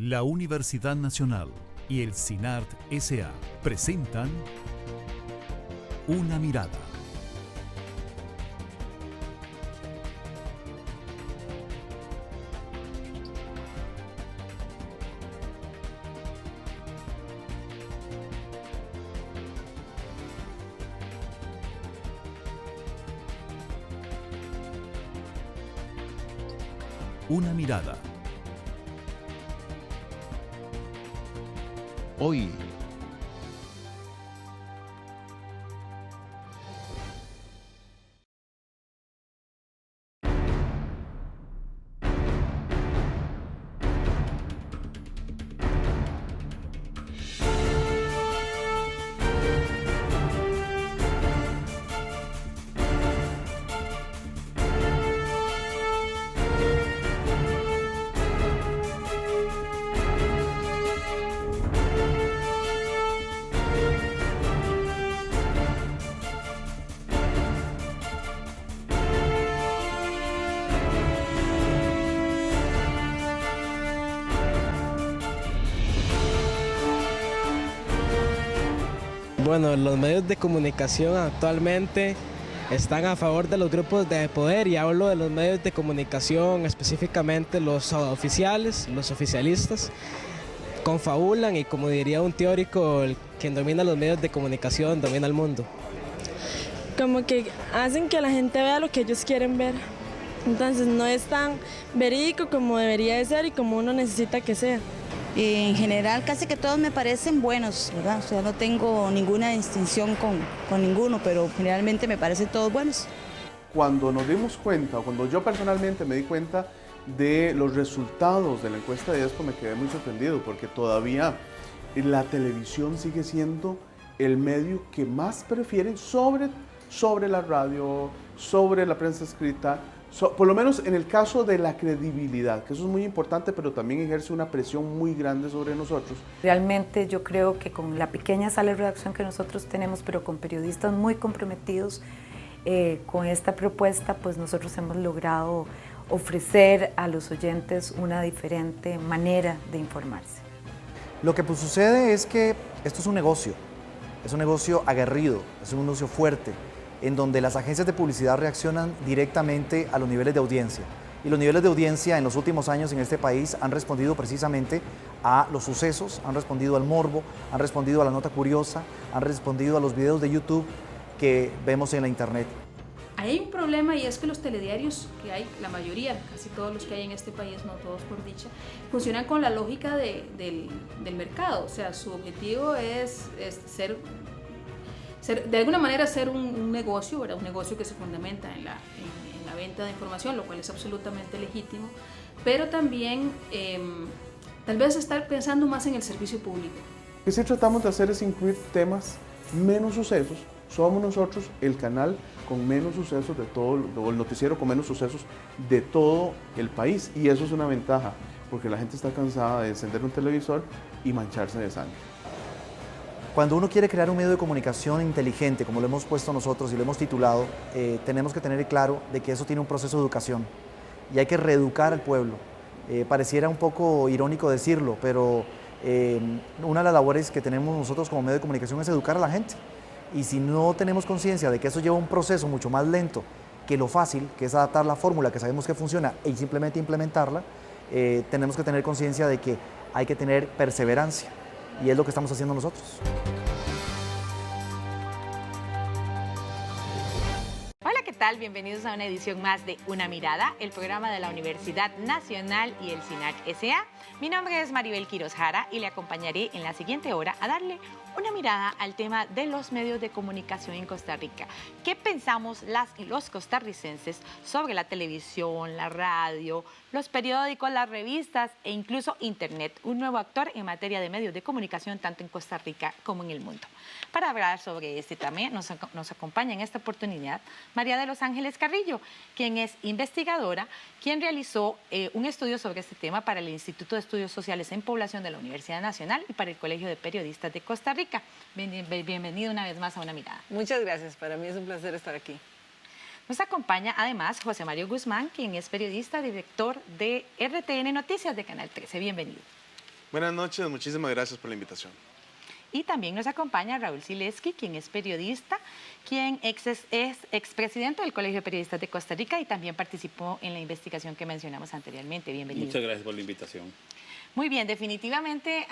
La Universidad Nacional y el CINART S.A. presentan Una Mirada. Una Mirada. Hoy, Bueno, los medios de comunicación actualmente están a favor de los grupos de poder y hablo de los medios de comunicación, específicamente los oficiales, los oficialistas, confabulan y como diría un teórico, quien domina los medios de comunicación domina el mundo. Como que hacen que la gente vea lo que ellos quieren ver. Entonces no es tan verídico como debería de ser y como uno necesita que sea. En general casi que todos me parecen buenos, ¿verdad? O sea, no tengo ninguna distinción con ninguno, pero generalmente me parecen todos buenos. Cuando nos dimos cuenta, o cuando yo personalmente me di cuenta de los resultados de la encuesta de ESPO, me quedé muy sorprendido porque todavía la televisión sigue siendo el medio que más prefieren sobre la radio, sobre la prensa escrita, por lo menos en el caso de la credibilidad, que eso es muy importante, pero también ejerce una presión muy grande sobre nosotros. Realmente yo creo que con la pequeña sala de redacción que nosotros tenemos, pero con periodistas muy comprometidos con esta propuesta, pues nosotros hemos logrado ofrecer a los oyentes una diferente manera de informarse. Lo que pues sucede es que esto es un negocio aguerrido, es un negocio fuerte, en donde las agencias de publicidad reaccionan directamente a los niveles de audiencia. Y los niveles de audiencia en los últimos años en este país han respondido precisamente a los sucesos, han respondido al morbo, han respondido a la nota curiosa, han respondido a los videos de YouTube que vemos en la internet. Hay un problema y es que los telediarios que hay, la mayoría, casi todos los que hay en este país, no todos por dicha, funcionan con la lógica del mercado. O sea, su objetivo es ser de alguna manera ser un negocio, ¿verdad? Un negocio que se fundamenta en la venta de información, lo cual es absolutamente legítimo, pero también tal vez estar pensando más en el servicio público. Lo que sí tratamos de hacer es incluir temas menos sucesos. Somos nosotros el canal con menos sucesos de todo, o el noticiero con menos sucesos de todo el país, y eso es una ventaja, porque la gente está cansada de encender un televisor y mancharse de sangre. Cuando uno quiere crear un medio de comunicación inteligente, como lo hemos puesto nosotros y lo hemos titulado, tenemos que tener claro de que eso tiene un proceso de educación y hay que reeducar al pueblo. Pareciera un poco irónico decirlo, pero una de las labores que tenemos nosotros como medio de comunicación es educar a la gente. Y si no tenemos conciencia de que eso lleva un proceso mucho más lento que lo fácil, que es adaptar la fórmula que sabemos que funciona y simplemente implementarla, tenemos que tener conciencia de que hay que tener perseverancia. Y es lo que estamos haciendo nosotros. Hola, ¿qué tal? Bienvenidos a una edición más de Una Mirada, el programa de la Universidad Nacional y el CINART S.A. Mi nombre es Maribel Quiroz Jara y le acompañaré en la siguiente hora a darle una mirada al tema de los medios de comunicación en Costa Rica. ¿Qué pensamos las y los costarricenses sobre la televisión, la radio, los periódicos, las revistas e incluso Internet, un nuevo actor en materia de medios de comunicación tanto en Costa Rica como en el mundo? Para hablar sobre este tema nos acompaña en esta oportunidad María de los Ángeles Carrillo, quien es investigadora, quien realizó un estudio sobre este tema para el Instituto de Estudios Sociales en Población de la Universidad Nacional y para el Colegio de Periodistas de Costa Rica. Bienvenido una vez más a Una Mirada. Muchas gracias, para mí es un placer estar aquí. Nos acompaña además José Mario Guzmán, quien es periodista, director de RTN Noticias de Canal 13. Bienvenido. Buenas noches, muchísimas gracias por la invitación. Y también nos acompaña Raúl Zilewski, quien es periodista, quien es expresidente del Colegio de Periodistas de Costa Rica y también participó en la investigación que mencionamos anteriormente. Bienvenido. Muchas gracias por la invitación. Muy bien, definitivamente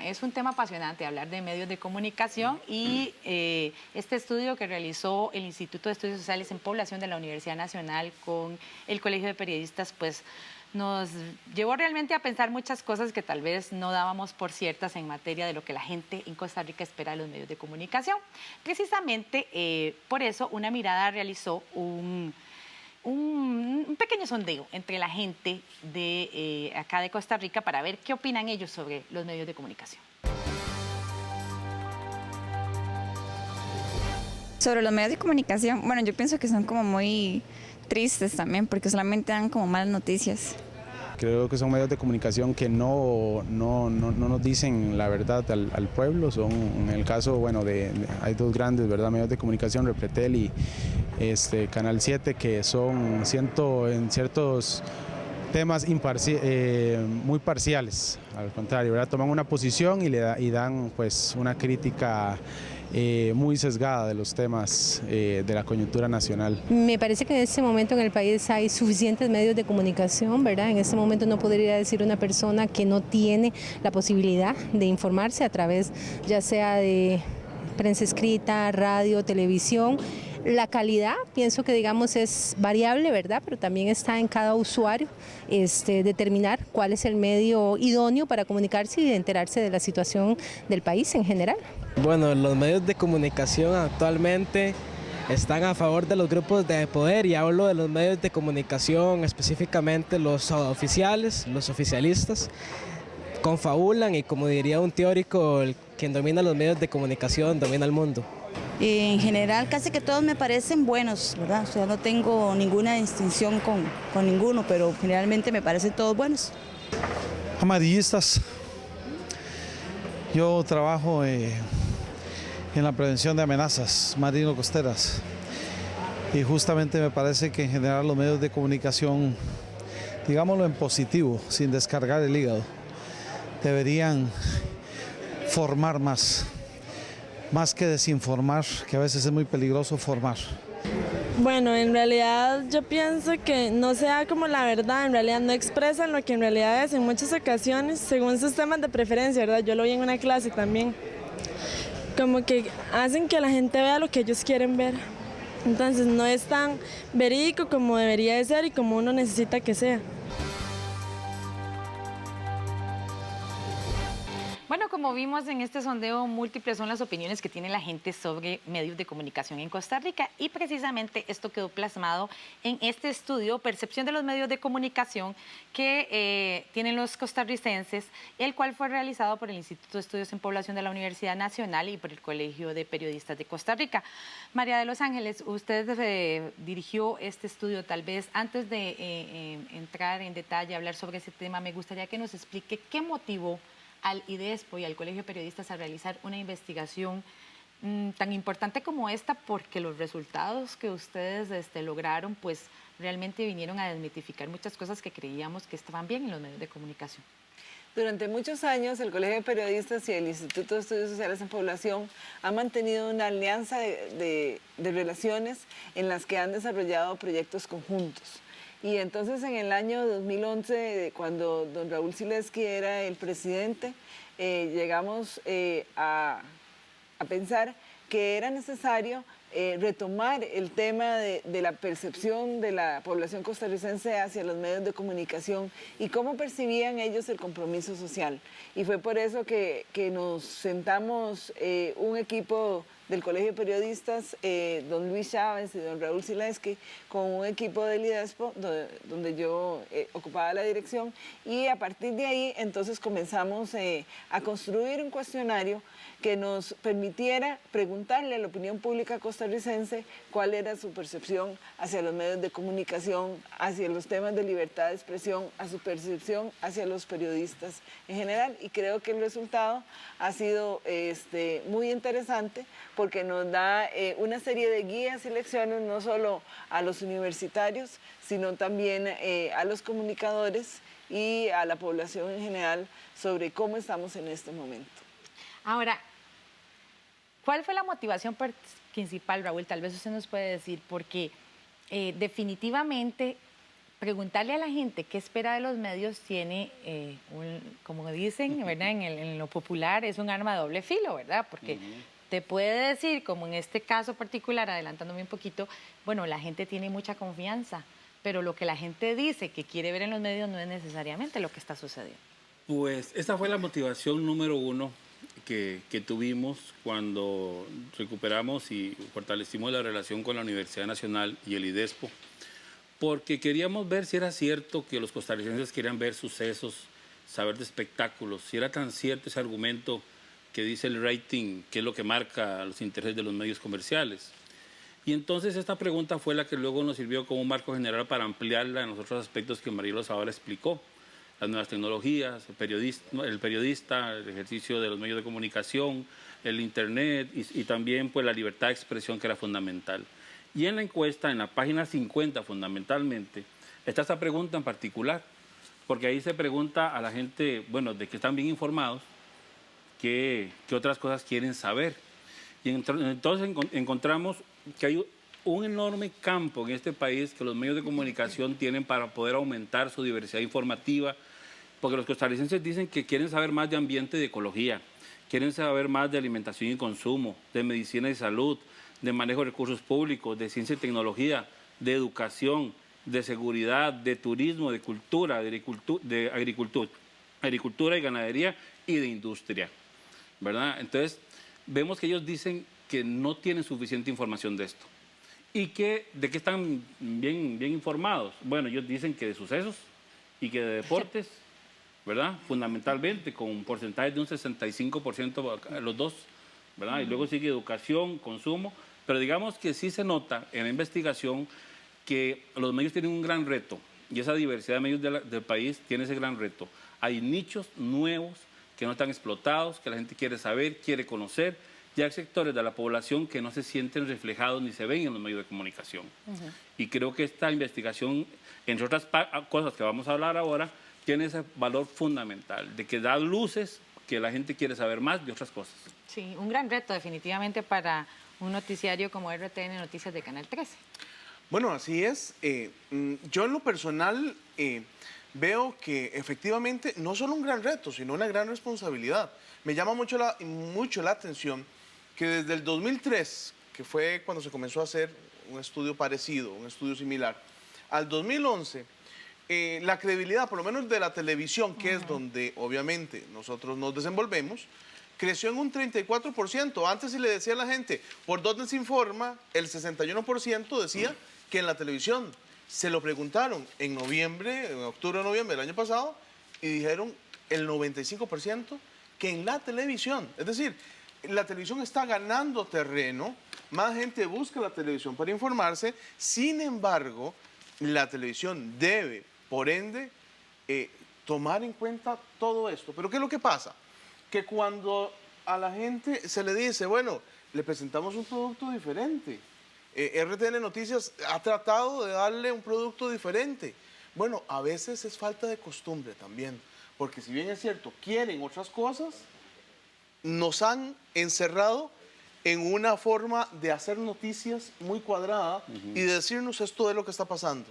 es un tema apasionante hablar de medios de comunicación y este estudio que realizó el Instituto de Estudios Sociales en Población de la Universidad Nacional con el Colegio de Periodistas, pues nos llevó realmente a pensar muchas cosas que tal vez no dábamos por ciertas en materia de lo que la gente en Costa Rica espera de los medios de comunicación. Precisamente por eso Una Mirada realizó un pequeño sondeo entre la gente de acá de Costa Rica para ver qué opinan ellos sobre los medios de comunicación. Sobre los medios de comunicación, bueno, yo pienso que son como muy tristes también porque solamente dan como malas noticias. Creo que son medios de comunicación que no nos dicen la verdad al pueblo. Son, en el caso, bueno, hay dos grandes, ¿verdad?, medios de comunicación, Repretel y Canal 7, que son en ciertos temas muy parciales. Al contrario, ¿verdad?, toman una posición y dan pues una crítica muy sesgada de los temas de la coyuntura nacional. Me parece que en este momento en el país hay suficientes medios de comunicación, ¿verdad? En este momento no podría decir una persona que no tiene la posibilidad de informarse a través ya sea de prensa escrita, radio, televisión. La calidad, pienso que digamos es variable, ¿verdad? Pero también está en cada usuario determinar cuál es el medio idóneo para comunicarse y enterarse de la situación del país en general. Bueno, los medios de comunicación actualmente están a favor de los grupos de poder, y hablo de los medios de comunicación, específicamente los oficiales, los oficialistas, confabulan y, como diría un teórico, quien domina los medios de comunicación domina el mundo. En general casi que todos me parecen buenos, ¿verdad? O sea, no tengo ninguna distinción con ninguno, pero generalmente me parecen todos buenos. Amarillistas. Yo trabajo en la prevención de amenazas marino-costeras y justamente me parece que en general los medios de comunicación, digámoslo en positivo, sin descargar el hígado, deberían formar más que desinformar, que a veces es muy peligroso formar. Bueno, en realidad yo pienso que no sea como la verdad, en realidad no expresan lo que en realidad es en muchas ocasiones, según sus temas de preferencia, ¿verdad? Yo lo vi en una clase también, como que hacen que la gente vea lo que ellos quieren ver, entonces no es tan verídico como debería de ser y como uno necesita que sea. Bueno, como vimos en este sondeo, múltiples son las opiniones que tiene la gente sobre medios de comunicación en Costa Rica y precisamente esto quedó plasmado en este estudio, Percepción de los medios de comunicación, que tienen los costarricenses, el cual fue realizado por el Instituto de Estudios en Población de la Universidad Nacional y por el Colegio de Periodistas de Costa Rica. María de los Ángeles, usted dirigió este estudio, tal vez antes de entrar en detalle, hablar sobre ese tema, me gustaría que nos explique qué motivó al IDESPO y al Colegio de Periodistas a realizar una investigación tan importante como esta, porque los resultados que ustedes lograron pues realmente vinieron a desmitificar muchas cosas que creíamos que estaban bien en los medios de comunicación. Durante muchos años el Colegio de Periodistas y el Instituto de Estudios Sociales en Población han mantenido una alianza de relaciones en las que han desarrollado proyectos conjuntos. Y entonces en el año 2011, cuando don Raúl Zilewski era el presidente, llegamos a pensar que era necesario retomar el tema de la percepción de la población costarricense hacia los medios de comunicación y cómo percibían ellos el compromiso social. Y fue por eso que nos sentamos un equipo del Colegio de Periodistas, don Luis Chávez y don Raúl Zilewski, con un equipo del IDESPO, donde yo ocupaba la dirección, y a partir de ahí entonces comenzamos a construir un cuestionario que nos permitiera preguntarle a la opinión pública costarricense cuál era su percepción hacia los medios de comunicación, hacia los temas de libertad de expresión, a su percepción hacia los periodistas en general. Y creo que el resultado ha sido muy interesante porque nos da una serie de guías y lecciones no solo a los universitarios, sino también a los comunicadores y a la población en general sobre cómo estamos en este momento. Ahora, ¿cuál fue la motivación principal, Raúl? Tal vez usted nos puede decir, porque definitivamente preguntarle a la gente qué espera de los medios tiene, como dicen, ¿verdad? En lo popular, es un arma de doble filo, ¿verdad? Porque te puede decir, como en este caso particular, adelantándome un poquito, bueno, la gente tiene mucha confianza, pero lo que la gente dice que quiere ver en los medios no es necesariamente lo que está sucediendo. Pues esa fue la motivación número uno que tuvimos cuando recuperamos y fortalecimos la relación con la Universidad Nacional y el IDESPO, porque queríamos ver si era cierto que los costarricenses querían ver sucesos, saber de espectáculos, si era tan cierto ese argumento que dice el rating, que es lo que marca los intereses de los medios comerciales. Y entonces esta pregunta fue la que luego nos sirvió como un marco general para ampliarla en los otros aspectos que Marielos ahora explicó. Las nuevas tecnologías, el periodista, el ejercicio de los medios de comunicación, el internet y también pues, la libertad de expresión que era fundamental. Y en la encuesta, en la página 50 fundamentalmente, está esta pregunta en particular, porque ahí se pregunta a la gente, bueno, de que están bien informados, qué otras cosas quieren saber. Y entonces encontramos que hay un enorme campo en este país que los medios de comunicación tienen para poder aumentar su diversidad informativa, porque los costarricenses dicen que quieren saber más de ambiente y de ecología, quieren saber más de alimentación y consumo, de medicina y salud, de manejo de recursos públicos, de ciencia y tecnología, de educación, de seguridad, de turismo, de cultura, de agricultura y ganadería y de industria, ¿verdad? Entonces, vemos que ellos dicen que no tienen suficiente información de esto. ¿Y de qué están bien informados? Bueno, ellos dicen que de sucesos y que de deportes, ¿verdad? Fundamentalmente, con un porcentaje de un 65% los dos, ¿verdad? Y luego sigue educación, consumo, pero digamos que sí se nota en la investigación que los medios tienen un gran reto, y esa diversidad de medios del país tiene ese gran reto. Hay nichos nuevos que no están explotados, que la gente quiere saber, quiere conocer, y hay sectores de la población que no se sienten reflejados ni se ven en los medios de comunicación. Y creo que esta investigación, entre otras cosas que vamos a hablar ahora, tiene ese valor fundamental, de que da luces que la gente quiere saber más de otras cosas. Sí, un gran reto definitivamente para un noticiario como RTN Noticias de Canal 13. Bueno, así es. Yo en lo personal veo que efectivamente no solo un gran reto, sino una gran responsabilidad. Me llama mucho la atención que desde el 2003, que fue cuando se comenzó a hacer un estudio parecido, un estudio similar, al 2011, la credibilidad, por lo menos de la televisión, que es donde obviamente nosotros nos desenvolvemos, creció en un 34%. Antes, si le decía a la gente, ¿por dónde se informa? El 61% decía que en la televisión. Se lo preguntaron en octubre o noviembre del año pasado, y dijeron el 95% que en la televisión. Es decir, la televisión está ganando terreno, más gente busca la televisión para informarse, sin embargo, la televisión debe, por ende, tomar en cuenta todo esto. Pero ¿qué es lo que pasa? Que cuando a la gente se le dice, bueno, le presentamos un producto diferente, RTN Noticias ha tratado de darle un producto diferente. Bueno, a veces es falta de costumbre también, porque si bien es cierto, quieren otras cosas, nos han encerrado en una forma de hacer noticias muy cuadrada y de decirnos esto es lo que está pasando.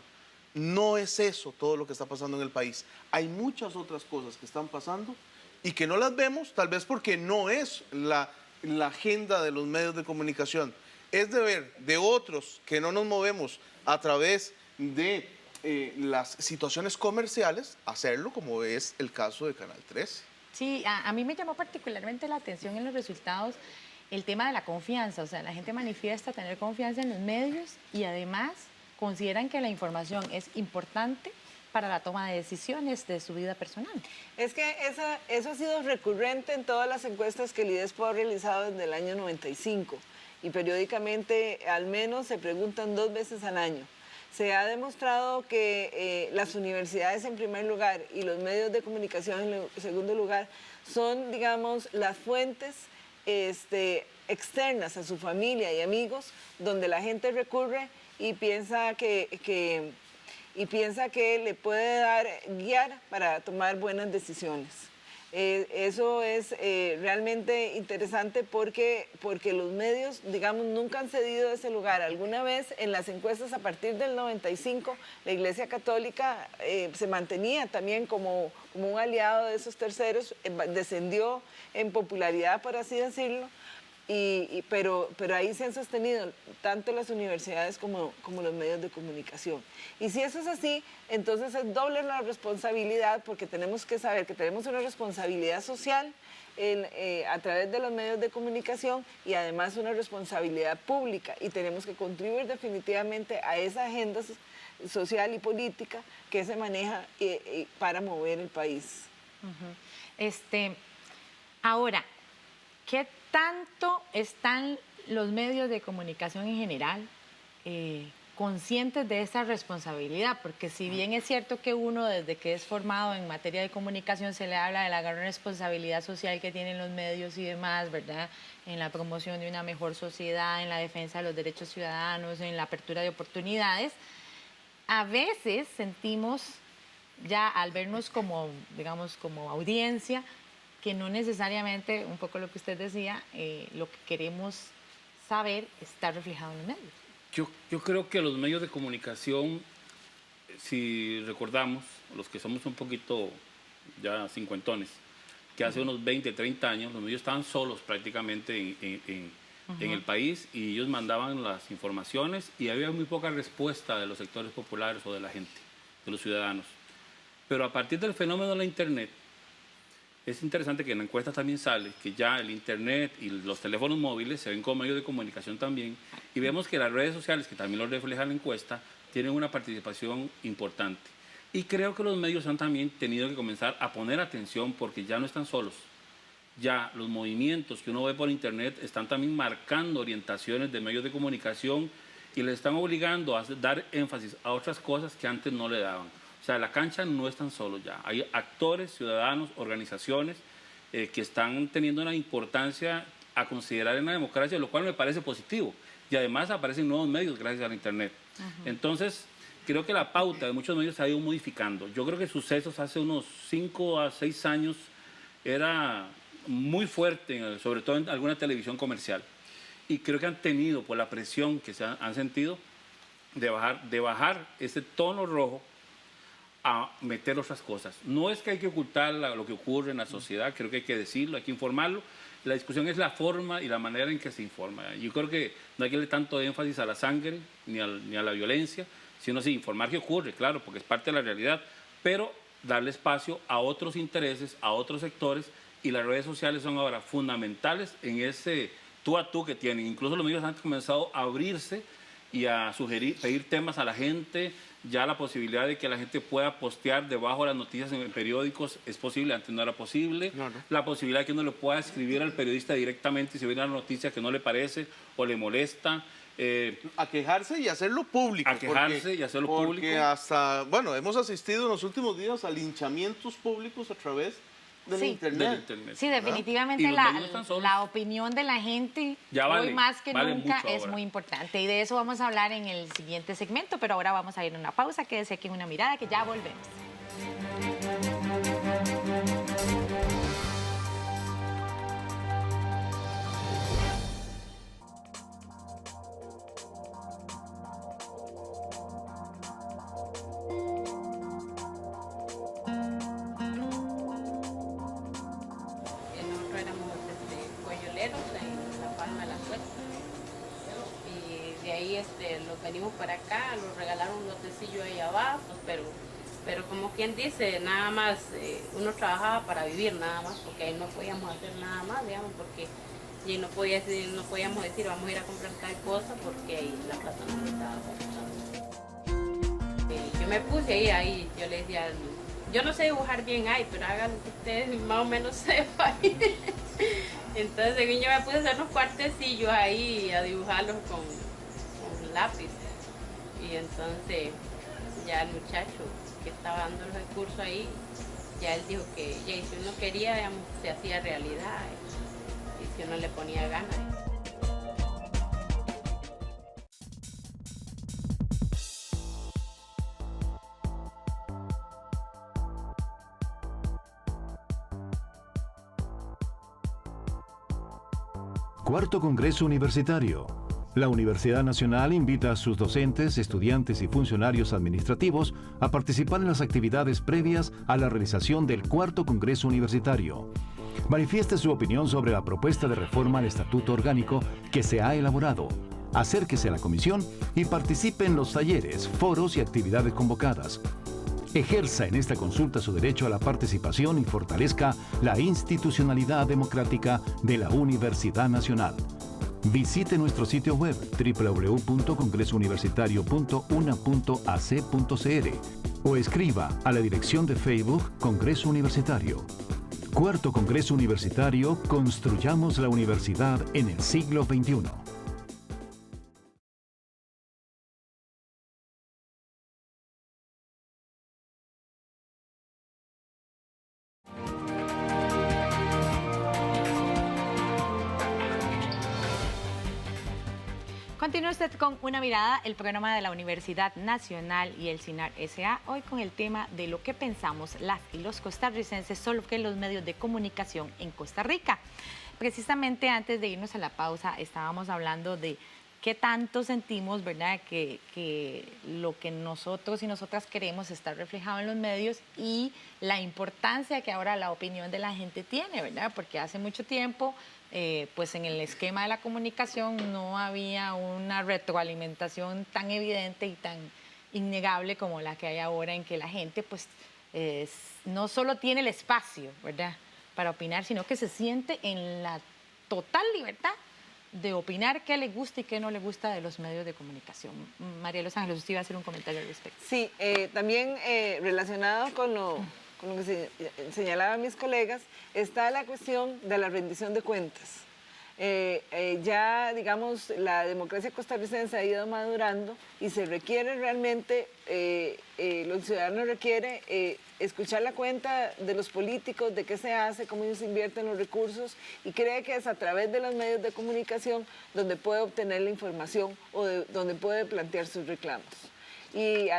No es eso todo lo que está pasando en el país. Hay muchas otras cosas que están pasando y que no las vemos, tal vez porque no es la agenda de los medios de comunicación. Es deber de otros que no nos movemos a través de las situaciones comerciales, hacerlo, como es el caso de Canal 13. Sí, a mí me llamó particularmente la atención en los resultados el tema de la confianza. O sea, la gente manifiesta tener confianza en los medios y además consideran que la información es importante para la toma de decisiones de su vida personal. Es que eso ha sido recurrente en todas las encuestas que el IDESPO ha realizado desde el año 95 y periódicamente al menos se preguntan 2 veces al año. Se ha demostrado que las universidades en primer lugar y los medios de comunicación en segundo lugar son, digamos, las fuentes externas a su familia y amigos donde la gente recurre y piensa que y piensa que le puede guiar para tomar buenas decisiones. Eso es realmente interesante porque los medios, digamos, nunca han cedido ese lugar. Alguna vez en las encuestas a partir del 95, la Iglesia Católica se mantenía también como un aliado de esos terceros, descendió en popularidad, por así decirlo, pero ahí se han sostenido tanto las universidades como los medios de comunicación. Y si eso es así, entonces es doble la responsabilidad, porque tenemos que saber que tenemos una responsabilidad social a través de los medios de comunicación y además una responsabilidad pública, y tenemos que contribuir definitivamente a esa agenda social y política que se maneja para mover el país. Ahora, ¿qué tanto están los medios de comunicación en general conscientes de esta responsabilidad? Porque si bien es cierto que uno desde que es formado en materia de comunicación se le habla de la gran responsabilidad social que tienen los medios y demás, ¿verdad? En la promoción de una mejor sociedad, en la defensa de los derechos ciudadanos, en la apertura de oportunidades, a veces sentimos ya al vernos como, digamos, como audiencia, que no necesariamente, un poco lo que usted decía, lo que queremos saber está reflejado en los medios. Yo creo que los medios de comunicación, si recordamos, los que somos un poquito ya cincuentones, que hace unos 20, 30 años los medios estaban solos prácticamente en el país, y ellos mandaban las informaciones y había muy poca respuesta de los sectores populares o de la gente, de los ciudadanos. Pero a partir del fenómeno de la Internet, es interesante que en la encuesta también sale que ya el Internet y los teléfonos móviles se ven como medios de comunicación también, y vemos que las redes sociales, que también lo refleja la encuesta, tienen una participación importante. Y creo que los medios han también tenido que comenzar a poner atención, porque ya no están solos. Ya los movimientos que uno ve por Internet están también marcando orientaciones de medios de comunicación y le están obligando a dar énfasis a otras cosas que antes no le daban. O sea, la cancha no es tan solo ya. Hay actores, ciudadanos, organizaciones que están teniendo una importancia a considerar en la democracia, lo cual me parece positivo. Y además aparecen nuevos medios gracias a la Internet. Entonces, creo que la pauta de muchos medios se ha ido modificando. Yo creo que Sucesos hace unos 5 a 6 años era muy fuerte, sobre todo en alguna televisión comercial. Y creo que han tenido, por la presión que han sentido, de bajar ese tono rojo a meter otras cosas. No es que hay que ocultar lo que ocurre en la sociedad, creo que hay que decirlo, hay que informarlo. La discusión es la forma y la manera en que se informa. Yo creo que no hay que darle tanto énfasis a la sangre ni a la violencia, sino sí informar qué ocurre, claro, porque es parte de la realidad, pero darle espacio a otros intereses, a otros sectores, y las redes sociales son ahora fundamentales en ese tú a tú que tienen. Incluso los medios han comenzado a abrirse y a pedir temas a la gente. Ya la posibilidad de que la gente pueda postear debajo de las noticias en periódicos es posible, antes no era posible. Claro. La posibilidad de que uno le pueda escribir al periodista directamente si ve una noticia que no le parece o le molesta. A quejarse y hacerlo público. A quejarse y hacerlo público. Porque hasta, bueno, hemos asistido en los últimos días a linchamientos públicos a través del Internet. Sí, definitivamente la opinión de la gente hoy más que nunca es muy importante, y de eso vamos a hablar en el siguiente segmento, pero ahora vamos a ir a una pausa. Quédese aquí en Una Mirada, que ya volvemos. Los venimos para acá, nos regalaron un lotecillo ahí abajo, pero como quien dice, nada más, uno trabajaba para vivir nada más, porque ahí no podíamos hacer nada más, digamos, porque y no podíamos decir vamos a ir a comprar tal cosa, porque ahí la plata no estaba pasando. Yo me puse ahí, yo le decía, yo no sé dibujar bien ahí, pero hagan lo que ustedes más o menos sepan. Entonces yo me puse a hacer unos cuartecillos ahí, a dibujarlos con lápiz, y entonces ya el muchacho que estaba dando los recursos ahí, ya él dijo que ya, si uno quería, digamos, se hacía realidad, y si uno le ponía ganas. Cuarto Congreso Universitario. La Universidad Nacional invita a sus docentes, estudiantes y funcionarios administrativos a participar en las actividades previas a la realización del Cuarto Congreso Universitario. Manifieste su opinión sobre la propuesta de reforma al Estatuto Orgánico que se ha elaborado. Acérquese a la comisión y participe en los talleres, foros y actividades convocadas. Ejerza en esta consulta su derecho a la participación y fortalezca la institucionalidad democrática de la Universidad Nacional. Visite nuestro sitio web www.congresouniversitario.una.ac.cr o escriba a la dirección de Facebook Congreso Universitario. Cuarto Congreso Universitario, construyamos la universidad en el siglo XXI. Continúa usted con Una Mirada, el programa de la Universidad Nacional y el CINAR S.A. Hoy con el tema de lo que pensamos las y los costarricenses sobre los medios de comunicación en Costa Rica. Precisamente antes de irnos a la pausa estábamos hablando de qué tanto sentimos, ¿verdad?, que lo que nosotros y nosotras queremos está reflejado en los medios y la importancia que ahora la opinión de la gente tiene, ¿verdad? Porque hace mucho tiempo, pues en el esquema de la comunicación no había una retroalimentación tan evidente y tan innegable como la que hay ahora, en que la gente pues no solo tiene el espacio, ¿verdad?, para opinar, sino que se siente en la total libertad de opinar qué le gusta y qué no le gusta de los medios de comunicación. María Los Ángeles, usted iba a hacer un comentario al respecto. Sí, también relacionado con lo que señalaban mis colegas, está la cuestión de la rendición de cuentas. Ya, digamos, la democracia costarricense ha ido madurando y se requiere realmente, los ciudadanos requieren escuchar la cuenta de los políticos, de qué se hace, cómo ellos invierten los recursos, y cree que es a través de los medios de comunicación donde puede obtener la información o donde puede plantear sus reclamos. Y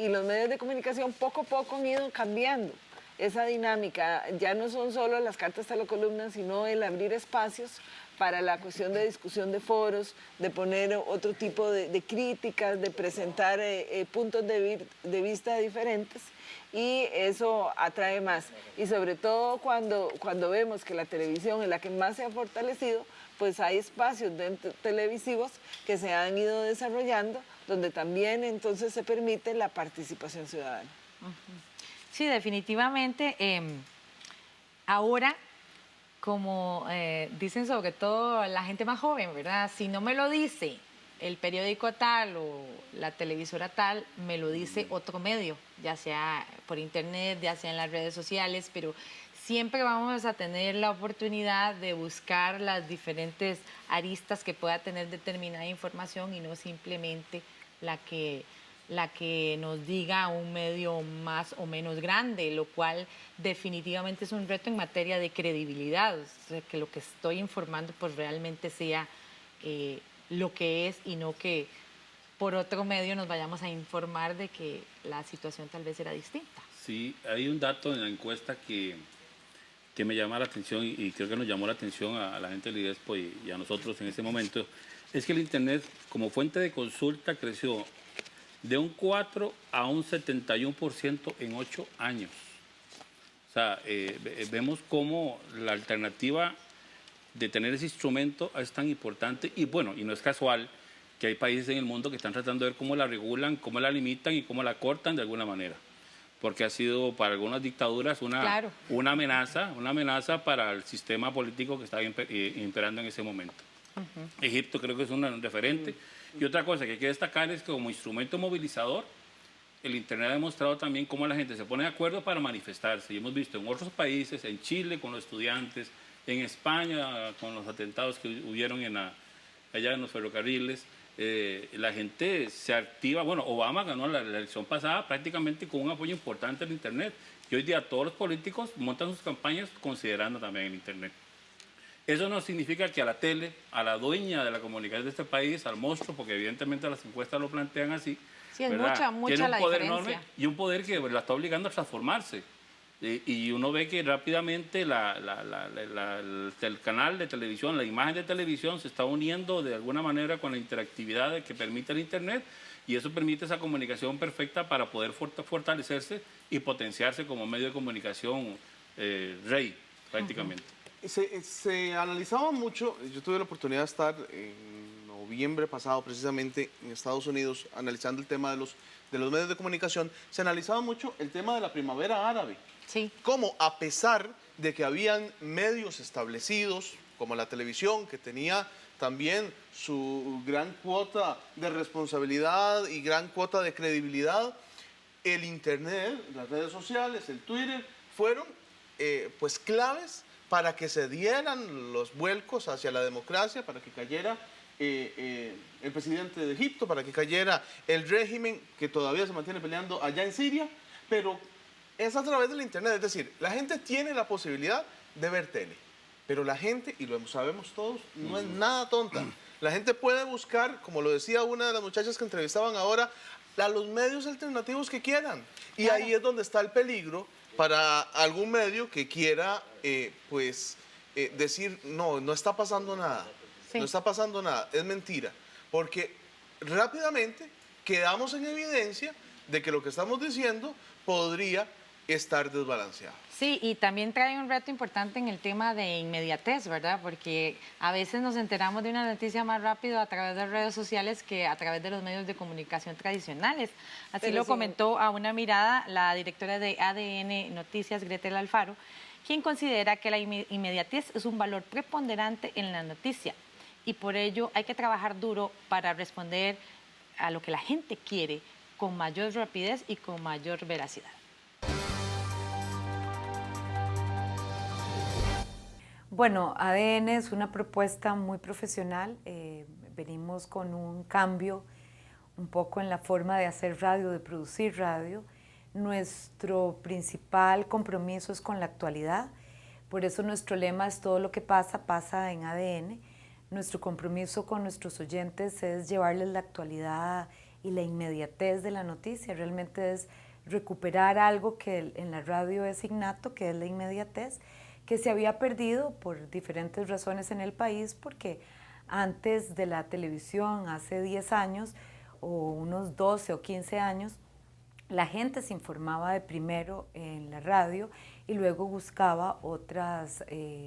los medios de comunicación poco a poco han ido cambiando esa dinámica. Ya no son solo las cartas a la columna, sino el abrir espacios para la cuestión de discusión de foros, de poner otro tipo de críticas, de presentar puntos de vista diferentes, y eso atrae más. Y sobre todo cuando vemos que la televisión es la que más se ha fortalecido, pues hay espacios televisivos que se han ido desarrollando, donde también entonces se permite la participación ciudadana. Sí, definitivamente. Ahora, como dicen sobre todo la gente más joven, ¿verdad? Si no me lo dice el periódico tal o la televisora tal, me lo dice otro medio, ya sea por internet, ya sea en las redes sociales, pero siempre vamos a tener la oportunidad de buscar las diferentes aristas que pueda tener determinada información y no simplemente la que nos diga un medio más o menos grande, lo cual definitivamente es un reto en materia de credibilidad, o sea, que lo que estoy informando pues realmente sea lo que es y no que por otro medio nos vayamos a informar de que la situación tal vez era distinta. Sí, hay un dato en la encuesta que me llama la atención y creo que nos llamó la atención a la gente del IDESPO y a nosotros en ese momento, es que el Internet como fuente de consulta creció de un 4 a un 71% en 8 años. O sea, vemos cómo la alternativa de tener ese instrumento es tan importante y bueno, y no es casual que hay países en el mundo que están tratando de ver cómo la regulan, cómo la limitan y cómo la cortan de alguna manera. Porque ha sido para algunas dictaduras una amenaza para el sistema político que estaba imperando en ese momento. Egipto creo que es un referente. Y otra cosa que hay que destacar es que como instrumento movilizador, el Internet ha demostrado también cómo la gente se pone de acuerdo para manifestarse. Y hemos visto en otros países, en Chile con los estudiantes, en España con los atentados que hubieron allá en los ferrocarriles, la gente se activa. Bueno, Obama ganó la elección pasada prácticamente con un apoyo importante al Internet. Y hoy día todos los políticos montan sus campañas considerando también el Internet. Eso no significa que a la tele, a la dueña de la comunicación de este país, al monstruo, porque evidentemente las encuestas lo plantean así, sí, es ¿verdad?, mucha tiene un la poder diferencia. enorme y un poder que la está obligando a transformarse. Y uno ve que rápidamente el canal de televisión, la imagen de televisión se está uniendo de alguna manera con la interactividad que permite el Internet, y eso permite esa comunicación perfecta para poder fortalecerse y potenciarse como medio de comunicación rey, prácticamente. Se analizaba mucho, yo tuve la oportunidad de estar en noviembre pasado precisamente en Estados Unidos analizando el tema de los medios de comunicación, se analizaba mucho el tema de la primavera árabe. Sí. Cómo a pesar de que habían medios establecidos, como la televisión, que tenía también su gran cuota de responsabilidad y gran cuota de credibilidad, el Internet, las redes sociales, el Twitter, fueron pues claves para que se dieran los vuelcos hacia la democracia, para que cayera el presidente de Egipto, para que cayera el régimen que todavía se mantiene peleando allá en Siria, pero es a través del Internet. Es decir, la gente tiene la posibilidad de ver tele, pero la gente, y lo sabemos todos, no es nada tonta. La gente puede buscar, como lo decía una de las muchachas que entrevistaban ahora, a los medios alternativos que quieran. Y ahí es donde está el peligro para algún medio que quiera decir, no está pasando nada, no está pasando nada, es mentira. Porque rápidamente quedamos en evidencia de que lo que estamos diciendo podría estar desbalanceado. Sí, y también trae un reto importante en el tema de inmediatez, ¿verdad? Porque a veces nos enteramos de una noticia más rápido a través de redes sociales que a través de los medios de comunicación tradicionales. Así lo comentó a una mirada la directora de ADN Noticias, Gretel Alfaro, quien considera que la inmediatez es un valor preponderante en la noticia y por ello hay que trabajar duro para responder a lo que la gente quiere con mayor rapidez y con mayor veracidad. Bueno, ADN es una propuesta muy profesional. Venimos con un cambio un poco en la forma de hacer radio, de producir radio. Nuestro principal compromiso es con la actualidad. Por eso nuestro lema es todo lo que pasa, pasa en ADN. Nuestro compromiso con nuestros oyentes es llevarles la actualidad y la inmediatez de la noticia. Realmente es recuperar algo que en la radio es innato, que es la inmediatez, que se había perdido por diferentes razones en el país, porque antes de la televisión, hace 10 años o unos 12 o 15 años, la gente se informaba de primero en la radio y luego buscaba otras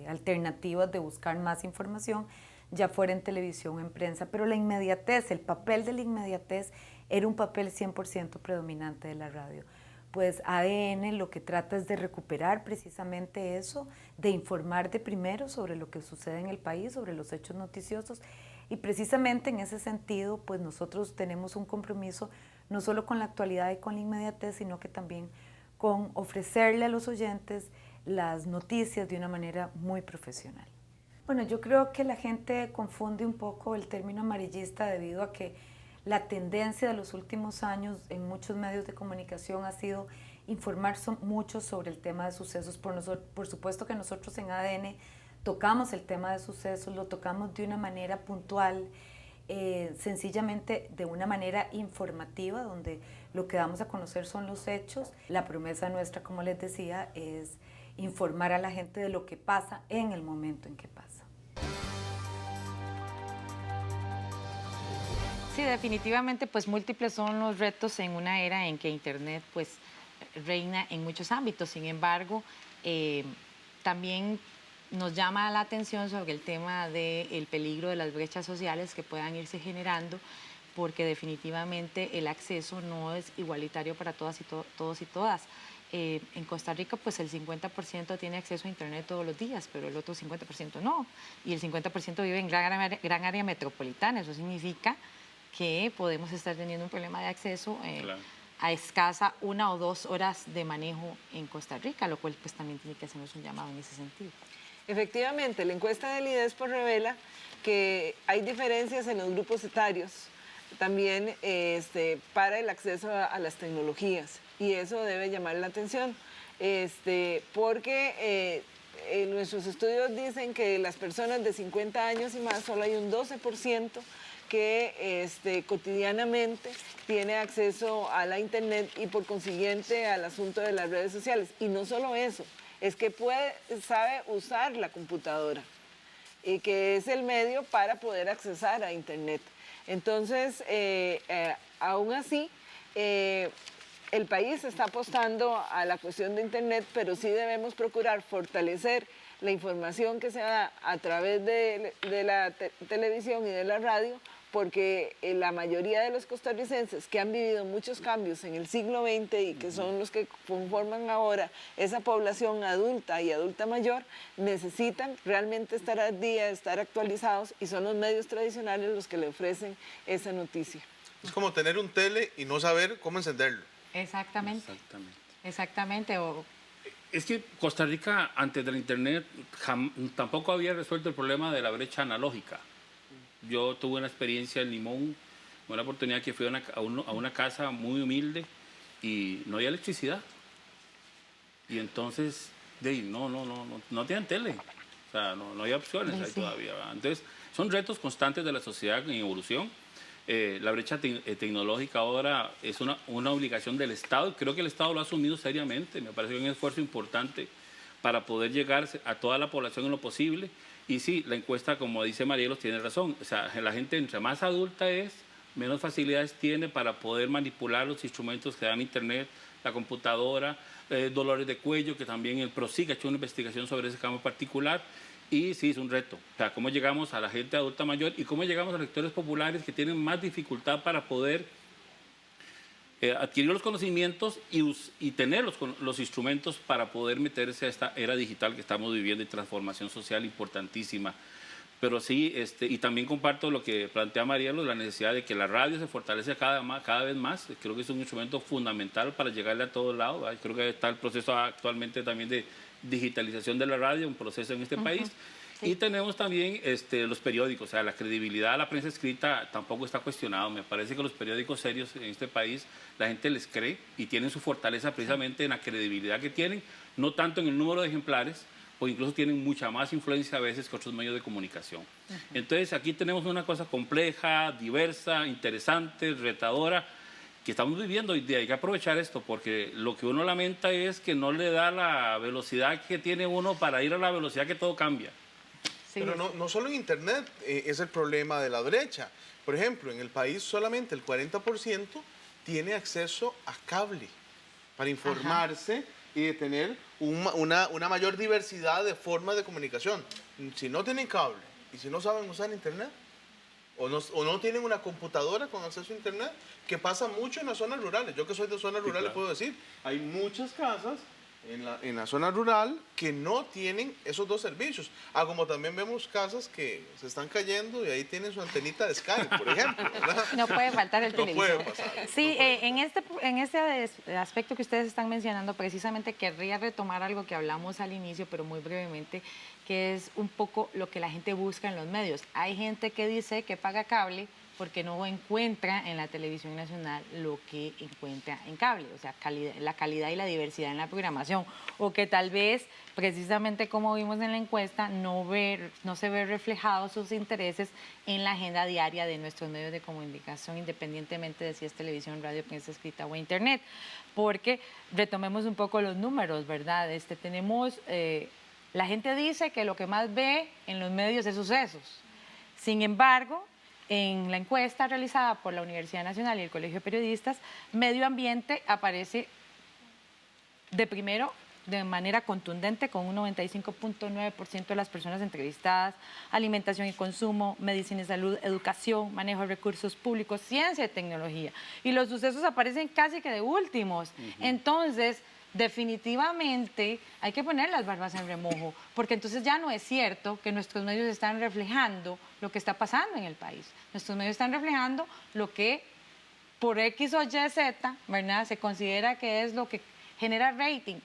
alternativas de buscar más información, ya fuera en televisión o en prensa, pero la inmediatez, el papel de la inmediatez era un papel 100% predominante de la radio. Pues ADN lo que trata es de recuperar precisamente eso, de informar de primero sobre lo que sucede en el país, sobre los hechos noticiosos, y precisamente en ese sentido, pues nosotros tenemos un compromiso no solo con la actualidad y con la inmediatez, sino que también con ofrecerle a los oyentes las noticias de una manera muy profesional. Bueno, yo creo que la gente confunde un poco el término amarillista debido a que la tendencia de los últimos años en muchos medios de comunicación ha sido informar mucho sobre el tema de sucesos. Por supuesto que nosotros en ADN tocamos el tema de sucesos, lo tocamos de una manera puntual, sencillamente de una manera informativa, donde lo que damos a conocer son los hechos. La promesa nuestra, como les decía, es informar a la gente de lo que pasa en el momento en que pasa. Sí, definitivamente, pues múltiples son los retos en una era en que Internet pues reina en muchos ámbitos. Sin embargo, también nos llama la atención sobre el tema del peligro de las brechas sociales que puedan irse generando, porque definitivamente el acceso no es igualitario para todas y todos y todas. En Costa Rica, pues el 50% tiene acceso a Internet todos los días, pero el otro 50% no. Y el 50% vive en gran área metropolitana. Eso significa que podemos estar teniendo un problema de acceso a escasa 1 o 2 horas de manejo en Costa Rica, lo cual pues también tiene que hacernos un llamado en ese sentido. Efectivamente, la encuesta del IDESPO revela que hay diferencias en los grupos etarios también para el acceso a las tecnologías, y eso debe llamar la atención, porque nuestros estudios dicen que las personas de 50 años y más solo hay un 12% que cotidianamente tiene acceso a la internet y por consiguiente al asunto de las redes sociales. Y no solo eso, es que sabe usar la computadora y que es el medio para poder accesar a internet. Entonces, aún así, el país está apostando a la cuestión de internet, pero sí debemos procurar fortalecer la información que se da a través de la televisión y de la radio, porque la mayoría de los costarricenses que han vivido muchos cambios en el siglo XX y que son los que conforman ahora esa población adulta y adulta mayor, necesitan realmente estar al día, estar actualizados, y son los medios tradicionales los que le ofrecen esa noticia. Es como tener un tele y no saber cómo encenderlo. Exactamente. Exactamente. Es que Costa Rica, antes del Internet, tampoco había resuelto el problema de la brecha analógica. Yo tuve una experiencia en Limón, una oportunidad que fui a una casa muy humilde y no había electricidad. Y entonces, no tienen tele. O sea, no hay opciones ahí todavía, ¿verdad? Entonces, son retos constantes de la sociedad en evolución. La brecha tecnológica ahora es una obligación del Estado. Creo que el Estado lo ha asumido seriamente. Me parece que es un esfuerzo importante para poder llegar a toda la población en lo posible. Y sí, la encuesta, como dice Marielos, tiene razón. O sea, la gente entre más adulta es, menos facilidades tiene para poder manipular los instrumentos que dan Internet, la computadora, dolores de cuello, que también el PROSIC ha hecho una investigación sobre ese campo particular. Y sí, es un reto. O sea, cómo llegamos a la gente adulta mayor y cómo llegamos a los sectores populares que tienen más dificultad para poder adquirir los conocimientos y tener los instrumentos para poder meterse a esta era digital que estamos viviendo y transformación social importantísima. Pero sí, y también comparto lo que plantea Marielo, la necesidad de que la radio se fortalece cada vez más. Creo que es un instrumento fundamental para llegarle a todos lados, ¿verdad? Creo que está el proceso actualmente también de digitalización de la radio, un proceso en este país. Sí. Y tenemos también los periódicos, o sea, la credibilidad de la prensa escrita tampoco está cuestionado. Me parece que los periódicos serios en este país, la gente les cree y tienen su fortaleza precisamente en la credibilidad que tienen, no tanto en el número de ejemplares, o incluso tienen mucha más influencia a veces que otros medios de comunicación. Entonces, aquí tenemos una cosa compleja, diversa, interesante, retadora, que estamos viviendo hoy día. Hay que aprovechar esto, porque lo que uno lamenta es que no le da la velocidad que tiene uno para ir a la velocidad que todo cambia. Sí. Pero no solo en Internet es el problema de la brecha. Por ejemplo, en el país solamente el 40% tiene acceso a cable para informarse y de tener una mayor diversidad de formas de comunicación. Si no tienen cable y si no saben usar Internet, o no tienen una computadora con acceso a Internet, que pasa mucho en las zonas rurales. Yo que soy de zonas rurales puedo decir, hay muchas casas en la zona rural que no tienen esos dos servicios. Como también vemos casas que se están cayendo y ahí tienen su antenita de Skype, por ejemplo, ¿verdad? No puede faltar el televisor. No puede pasar. Sí, en este aspecto que ustedes están mencionando, precisamente querría retomar algo que hablamos al inicio, pero muy brevemente, que es un poco lo que la gente busca en los medios. Hay gente que dice que paga cable porque no encuentra en la televisión nacional lo que encuentra en cable, o sea, la calidad y la diversidad en la programación, o que tal vez, precisamente como vimos en la encuesta, no se ve reflejados sus intereses en la agenda diaria de nuestros medios de comunicación, independientemente de si es televisión, radio, prensa escrita o internet, porque retomemos un poco los números, ¿verdad? Tenemos... la gente dice que lo que más ve en los medios es sucesos. Sin embargo, en la encuesta realizada por la Universidad Nacional y el Colegio de Periodistas, medio ambiente aparece de primero de manera contundente con un 95.9% de las personas entrevistadas, alimentación y consumo, medicina y salud, educación, manejo de recursos públicos, ciencia y tecnología. Y los sucesos aparecen casi que de últimos. Entonces, definitivamente hay que poner las barbas en remojo, porque entonces ya no es cierto que nuestros medios están reflejando lo que está pasando en el país. Nuestros medios están reflejando lo que por X o Y, Z, ¿verdad?, se considera que es lo que genera rating.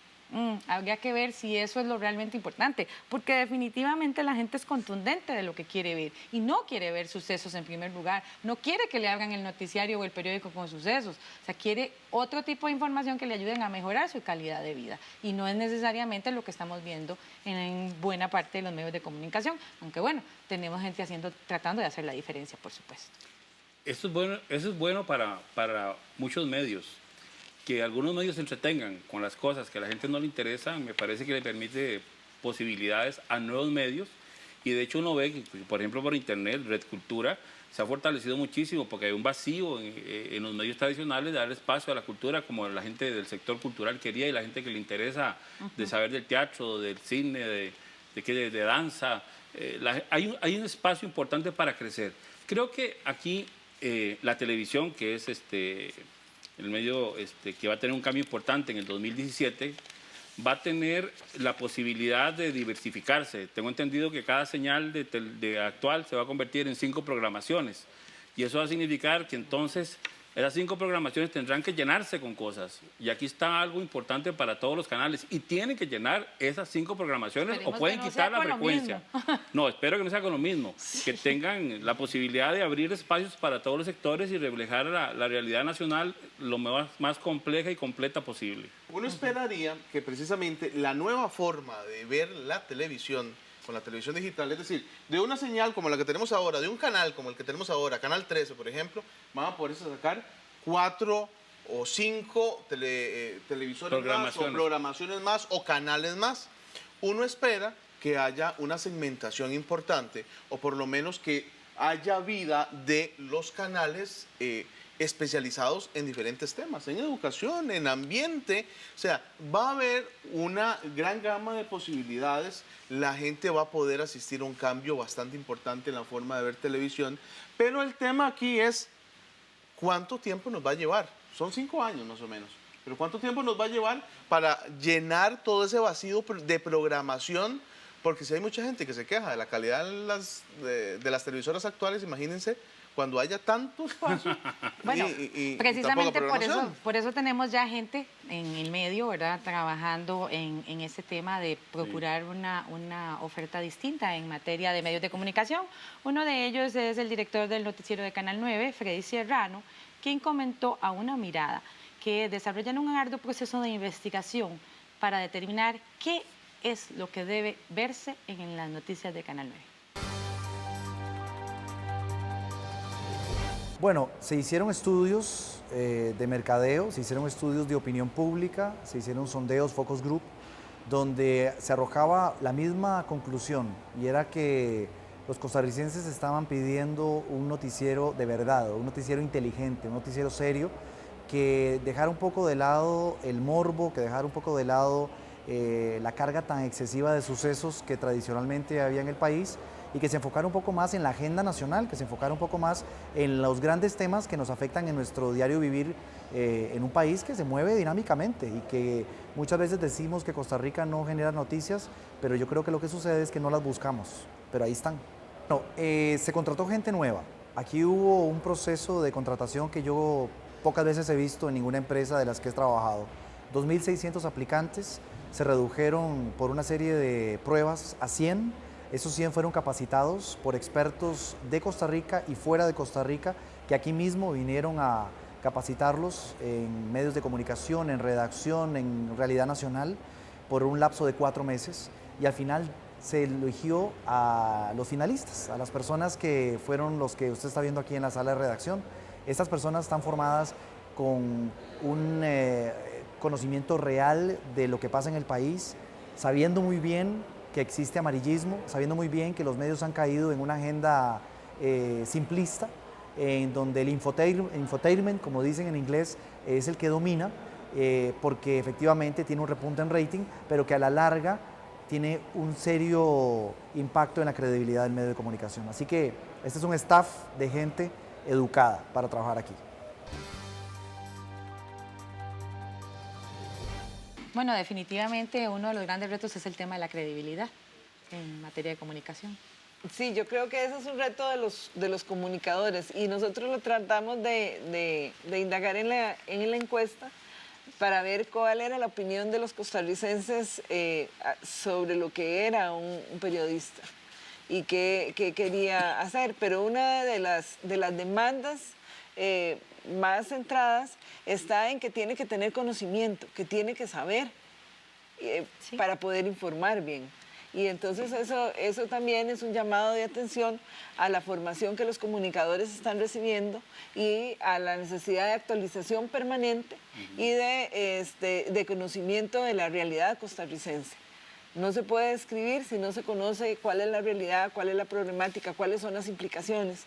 Habría que ver si eso es lo realmente importante, porque definitivamente la gente es contundente de lo que quiere ver y no quiere ver sucesos en primer lugar, no quiere que le hagan el noticiario o el periódico con sucesos, o sea, quiere otro tipo de información que le ayuden a mejorar su calidad de vida, y no es necesariamente lo que estamos viendo en buena parte de los medios de comunicación, aunque bueno, tenemos gente tratando de hacer la diferencia, por supuesto. eso es bueno para muchos medios. Que algunos medios se entretengan con las cosas que a la gente no le interesan, me parece que le permite posibilidades a nuevos medios. Y de hecho uno ve que, por ejemplo, por internet, Red Cultura se ha fortalecido muchísimo porque hay un vacío en los medios tradicionales de dar espacio a la cultura como la gente del sector cultural quería y la gente que le interesa de saber del teatro, del cine, de danza. Hay un espacio importante para crecer. Creo que aquí la televisión, que es el medio que va a tener un cambio importante en el 2017, va a tener la posibilidad de diversificarse. Tengo entendido que cada señal de actual se va a convertir en 5 programaciones y eso va a significar que entonces esas 5 programaciones tendrán que llenarse con cosas y aquí está algo importante para todos los canales y tienen que llenar esas 5 programaciones. Esperemos o pueden quitar la frecuencia. No, espero que no sea con lo mismo, que tengan la posibilidad de abrir espacios para todos los sectores y reflejar la realidad nacional lo más compleja y completa posible. Uno esperaría que precisamente la nueva forma de ver la televisión con la televisión digital, es decir, de una señal como la que tenemos ahora, de un canal como el que tenemos ahora, Canal 13, por ejemplo, van a poder sacar 4 o 5 televisores más, o programaciones más, o canales más. Uno espera que haya una segmentación importante, o por lo menos que haya vida de los canales especializados en diferentes temas, en educación, en ambiente. O sea, va a haber una gran gama de posibilidades. La gente va a poder asistir a un cambio bastante importante en la forma de ver televisión. Pero el tema aquí es cuánto tiempo nos va a llevar. Son 5 años más o menos. Pero cuánto tiempo nos va a llevar para llenar todo ese vacío de programación. Porque si hay mucha gente que se queja de la calidad de las televisoras actuales, imagínense cuando haya tanto espacio. Bueno, precisamente por eso tenemos ya gente en el medio, ¿verdad?, trabajando en ese tema de procurar una oferta distinta en materia de medios de comunicación. Uno de ellos es el director del noticiero de Canal 9, Freddy Serrano, quien comentó a Una Mirada que desarrollan un arduo proceso de investigación para determinar qué es lo que debe verse en las noticias de Canal 9. Bueno, se hicieron estudios de mercadeo, se hicieron estudios de opinión pública, se hicieron sondeos, focus group, donde se arrojaba la misma conclusión, y era que los costarricenses estaban pidiendo un noticiero de verdad, un noticiero inteligente, un noticiero serio, que dejara un poco de lado el morbo, que dejara un poco de lado la carga tan excesiva de sucesos que tradicionalmente había en el país, y que se enfocara un poco más en la agenda nacional, que se enfocara un poco más en los grandes temas que nos afectan en nuestro diario vivir en un país que se mueve dinámicamente y que muchas veces decimos que Costa Rica no genera noticias, pero yo creo que lo que sucede es que no las buscamos, pero ahí están. No, se contrató gente nueva. Aquí hubo un proceso de contratación que yo pocas veces he visto en ninguna empresa de las que he trabajado. 2.600 aplicantes, se redujeron por una serie de pruebas a 100. Esos 100 fueron capacitados por expertos de Costa Rica y fuera de Costa Rica, que aquí mismo vinieron a capacitarlos en medios de comunicación, en redacción, en realidad nacional, por un lapso de 4 meses. Y al final se eligió a los finalistas, a las personas que fueron los que usted está viendo aquí en la sala de redacción. Estas personas están formadas con un conocimiento real de lo que pasa en el país, sabiendo muy bien que existe amarillismo, sabiendo muy bien que los medios han caído en una agenda simplista, en donde el infotainment, como dicen en inglés, es el que domina, porque efectivamente tiene un repunte en rating, pero que a la larga tiene un serio impacto en la credibilidad del medio de comunicación. Así que este es un staff de gente educada para trabajar aquí. Bueno, definitivamente uno de los grandes retos es el tema de la credibilidad en materia de comunicación. Sí, yo creo que ese es un reto de los comunicadores y nosotros lo tratamos de indagar en la encuesta para ver cuál era la opinión de los costarricenses sobre lo que era un periodista y qué quería hacer. Pero una de las demandas más centradas está en que tiene que tener conocimiento, que tiene que saber para poder informar bien. Y entonces eso también es un llamado de atención a la formación que los comunicadores están recibiendo y a la necesidad de actualización permanente y de conocimiento de la realidad costarricense. No se puede escribir si no se conoce cuál es la realidad, cuál es la problemática, cuáles son las implicaciones,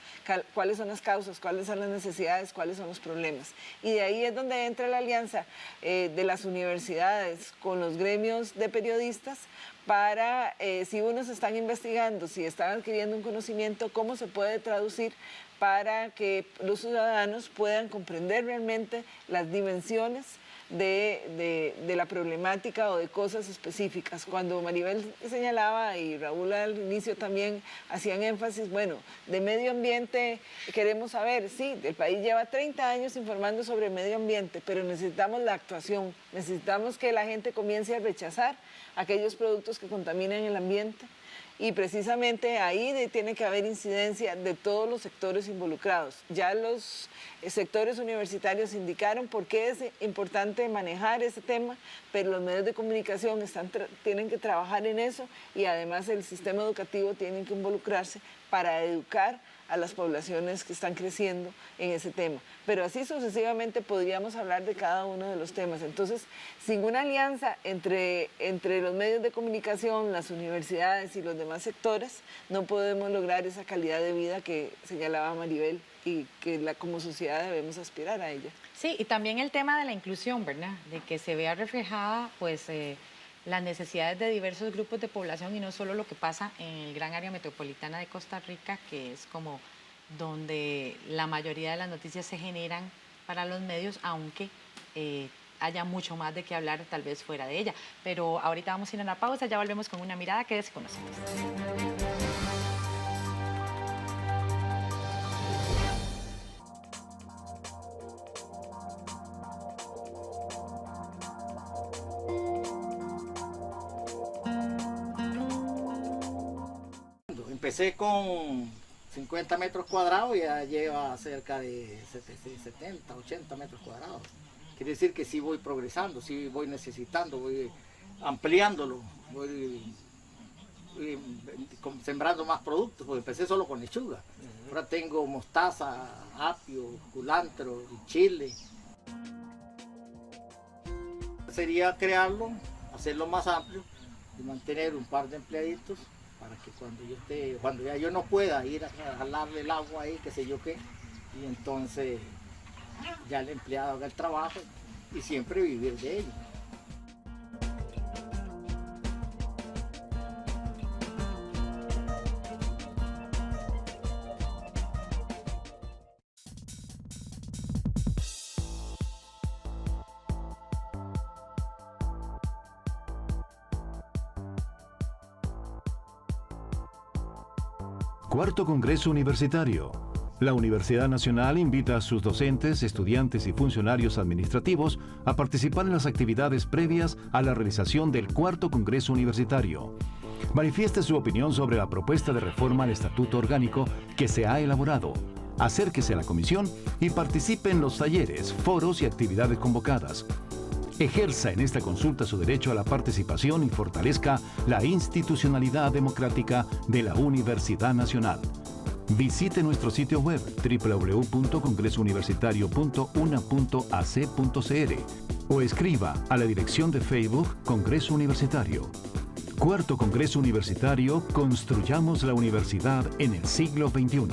cuáles son las causas, cuáles son las necesidades, cuáles son los problemas. Y de ahí es donde entra la alianza de las universidades con los gremios de periodistas para, si unos están investigando, si están adquiriendo un conocimiento, cómo se puede traducir para que los ciudadanos puedan comprender realmente las dimensiones de la problemática o de cosas específicas. Cuando Maribel señalaba y Raúl al inicio también hacían énfasis, bueno, de medio ambiente queremos saber, sí, el país lleva 30 años informando sobre medio ambiente, pero necesitamos la actuación, necesitamos que la gente comience a rechazar aquellos productos que contaminan el ambiente. Y precisamente ahí tiene que haber incidencia de todos los sectores involucrados. Ya los sectores universitarios indicaron por qué es importante manejar ese tema, pero los medios de comunicación tienen que trabajar en eso y además el sistema educativo tiene que involucrarse para educar a las poblaciones que están creciendo en ese tema. Pero así sucesivamente podríamos hablar de cada uno de los temas. Entonces, sin una alianza entre los medios de comunicación, las universidades y los demás sectores, no podemos lograr esa calidad de vida que señalaba Maribel y que como sociedad debemos aspirar a ella. Sí, y también el tema de la inclusión, ¿verdad? De que se vea reflejada, pues, las necesidades de diversos grupos de población y no solo lo que pasa en el gran área metropolitana de Costa Rica, que es como donde la mayoría de las noticias se generan para los medios, aunque haya mucho más de qué hablar tal vez fuera de ella. Pero ahorita vamos a ir a una pausa, ya volvemos con una mirada que desconocemos. Empecé con 50 metros cuadrados y ya lleva cerca de 70, 80 metros cuadrados. Quiere decir que sí voy progresando, sí voy necesitando, voy ampliándolo, voy sembrando más productos, porque empecé solo con lechuga. Ahora tengo mostaza, apio, culantro y chile. Sería crearlo, hacerlo más amplio y mantener un par de empleaditos para que cuando ya yo no pueda ir a jalarle el agua ahí, qué sé yo qué, y entonces ya el empleado haga el trabajo y siempre vivir de ello. Cuarto Congreso Universitario. La Universidad Nacional invita a sus docentes, estudiantes y funcionarios administrativos a participar en las actividades previas a la realización del Cuarto Congreso Universitario. Manifieste su opinión sobre la propuesta de reforma al Estatuto Orgánico que se ha elaborado. Acérquese a la comisión y participe en los talleres, foros y actividades convocadas. Ejerza en esta consulta su derecho a la participación y fortalezca la institucionalidad democrática de la Universidad Nacional. Visite nuestro sitio web www.congresouniversitario.una.ac.cr o escriba a la dirección de Facebook Congreso Universitario. Cuarto Congreso Universitario, construyamos la universidad en el siglo XXI.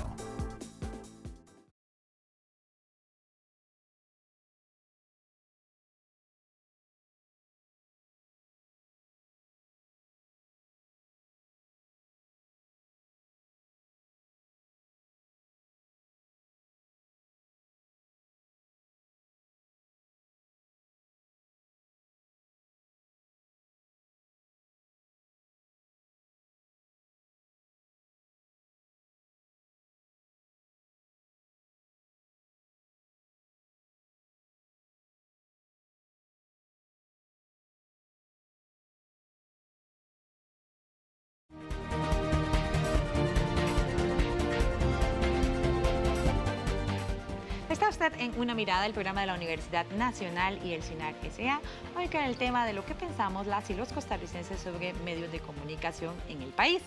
usted en Una Mirada, el programa de la Universidad Nacional y el CINAR S.A. Hoy con el tema de lo que pensamos las y los costarricenses sobre medios de comunicación en el país.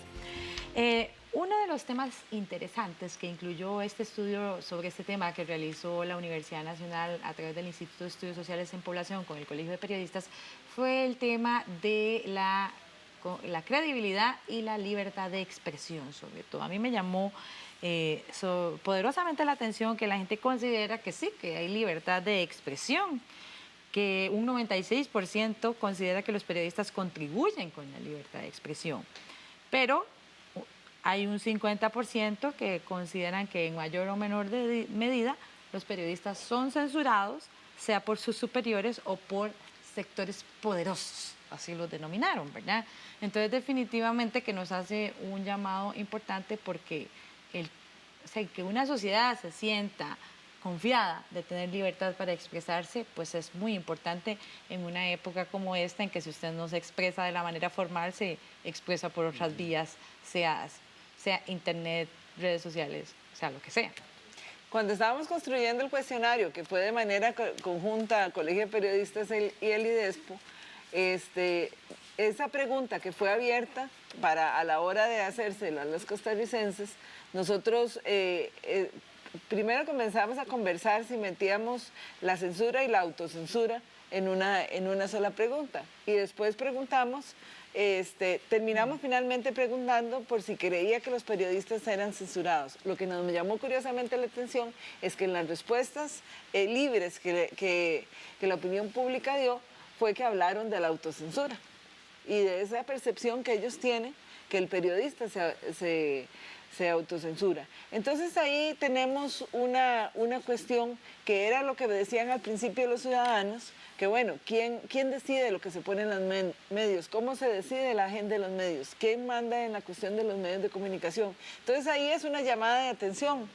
Uno de los temas interesantes que incluyó este estudio sobre este tema que realizó la Universidad Nacional a través del Instituto de Estudios Sociales en Población con el Colegio de Periodistas fue el tema de la credibilidad y la libertad de expresión, sobre todo. A mí me llamó poderosamente la atención que la gente considera que sí, que hay libertad de expresión, que un 96% considera que los periodistas contribuyen con la libertad de expresión, pero hay un 50% que consideran que en mayor o menor medida los periodistas son censurados, sea por sus superiores o por sectores poderosos, así lo denominaron, ¿verdad? Entonces definitivamente que nos hace un llamado importante porque que una sociedad se sienta confiada de tener libertad para expresarse, pues es muy importante en una época como esta en que si usted no se expresa de la manera formal, se expresa por otras vías, sea internet, redes sociales, sea lo que sea. Cuando estábamos construyendo el cuestionario, que fue de manera conjunta Colegio de Periodistas y el IDESPO, esa pregunta que fue abierta a la hora de hacérsela a los costarricenses, nosotros primero comenzamos a conversar si metíamos la censura y la autocensura en una sola pregunta. Y después terminamos finalmente preguntando por si creía que los periodistas eran censurados. Lo que nos llamó curiosamente la atención es que en las respuestas libres que la opinión pública dio, fue que hablaron de la autocensura y de esa percepción que ellos tienen que el periodista se autocensura. Entonces ahí tenemos una cuestión que era lo que decían al principio los ciudadanos, que bueno, ¿quién decide lo que se pone en los medios? ¿Cómo se decide la agenda de los medios? ¿Quién manda en la cuestión de los medios de comunicación? Entonces ahí es una llamada de atención.